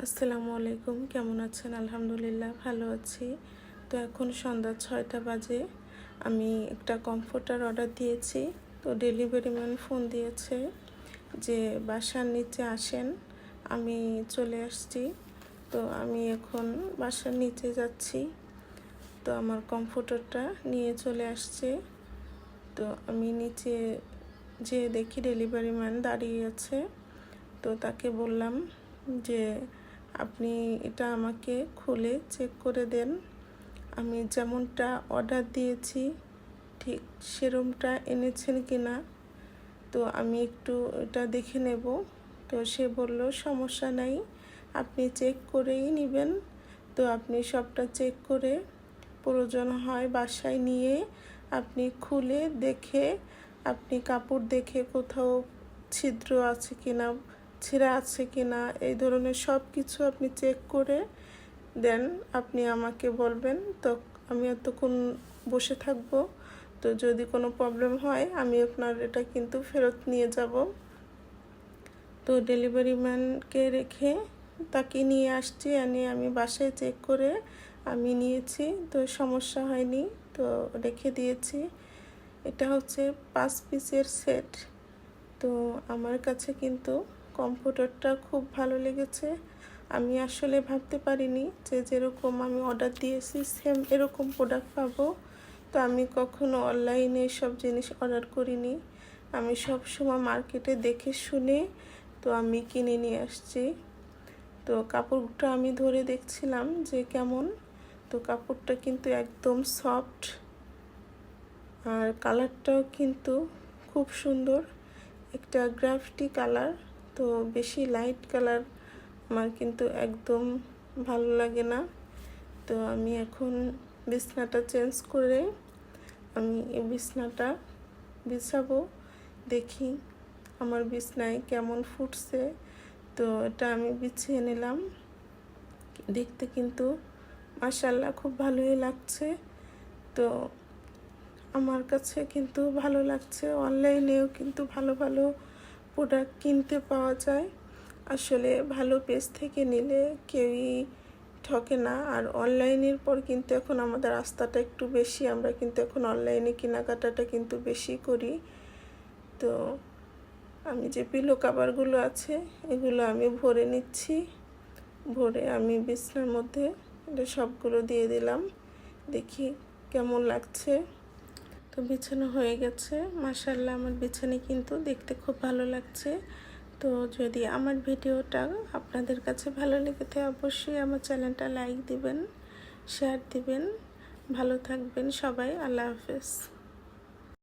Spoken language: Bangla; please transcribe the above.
আসসালামু আলাইকুম, কেমন আছেন? আলহামদুলিল্লাহ ভালো আছি। তো এখন সন্ধ্যা 6টা বাজে। আমি একটা কমফোর্টার অর্ডার দিয়েছি। তো ডেলিভারি ম্যান ফোন দিয়েছে যে বাসার নিচে আসেন। আমি চলে আসছি। তো আমি এখন বাসার নিচে যাচ্ছি। তো আমার কমফোর্টারটা নিয়ে চলে আসছে। তো আমি নিচে যে দেখি ডেলিভারি ম্যান দাঁড়িয়ে আছে। তো তাকে বললাম যে আপনি এটা আমাকে খুলে চেক করে দেন, আমি যেমনটা অর্ডার দিয়েছি ঠিক সেরকমটা এনেছেন কিনা। তো আমি একটু এটা দেখে নেব। তো সে বলল সমস্যা নাই, আপনি চেক করেই নেবেন। তো আপনি সবটা চেক করে প্রয়োজন হয় বাসায় নিয়ে আপনি খুলে দেখে, আপনি কাপড় দেখে কোথাও ছিদ্র আছে কিনা, ছেঁড়া আছে কিনা, এই ধরনের সব কিছু আপনি চেক করে দেন, আপনি আমাকে বলবেন। তো আমি এতক্ষণ বসে থাকবো। তো যদি কোনো প্রবলেম হয় আমি আপনার এটা কিন্তু ফেরত নিয়ে যাব। তো ডেলিভারি ম্যানকে রেখে তাকে নিয়ে আসছি, এনে আমি বাসায় চেক করে আমি নিয়েছি। তো সমস্যা হয়নি, তো রেখে দিয়েছি। এটা হচ্ছে 5 পিসের সেট। তো আমার কাছে কিন্তু কম্পিউটারটা খুব ভালো লেগেছে। আমি আসলে ভাবতে পারিনি যে যেরকম আমি অর্ডার দিয়েছি সেম এরকম প্রোডাক্ট পাবো। তো আমি কখনো অনলাইনে সব জিনিস অর্ডার করিনি। আমি সব সময় মার্কেটে দেখে শুনে তো আমি কিনে নিয়ে আসছি। তো কাপড়টা আমি ধরে দেখছিলাম যে কেমন। তো কাপড়টা কিন্তু একদম সফট, আর কালারটাও কিন্তু খুব সুন্দর, একটা গ্রাফিটি কালার। তো বেশি লাইট কালার আমার কিন্তু একদম ভালো লাগে না। তো আমি এখন বিছনাটা চেঞ্জ করে আমি এই বিছনাটা বিছাবো। দেখি আমার বিছনায় কেমন ফুটছে। তো এটা আমি বিছিয়ে নিলাম। দেখতে কিন্তু মাশাআল্লাহ খুব ভালোই লাগছে। তো আমার কাছে কিন্তু ভালো লাগছে। অনলাইনেও কিন্তু ভালো ভালো প্রোডাক্ট কিনতে পাওয়া যায়। আসলে ভালো পেজ থেকে নিলে কেউই ঠকে না। আর অনলাইনের পর কিন্তু এখন আমাদের আস্থাটা একটু বেশি, আমরা কিন্তু এখন অনলাইনে কেনাকাটাটা কিন্তু বেশি করি। তো আমি যে পিলো কভারগুলো আছে এগুলো আমি ভরে নিচ্ছি। ভরে আমি বিছানার মধ্যে এটা সবগুলো দিয়ে দিলাম। দেখি কেমন লাগছে। তো বিছানো হয়ে গেছে। মাশাআল্লাহ আমার বিছানা কিন্তু দেখতে খুব ভালো লাগছে। তো যদি আমার ভিডিওটা আপনাদের কাছে ভালো লেগে থাকে অবশ্যই আমার চ্যানেলটা লাইক দিবেন, শেয়ার দিবেন। ভালো থাকবেন সবাই। আল্লাহ হাফেজ।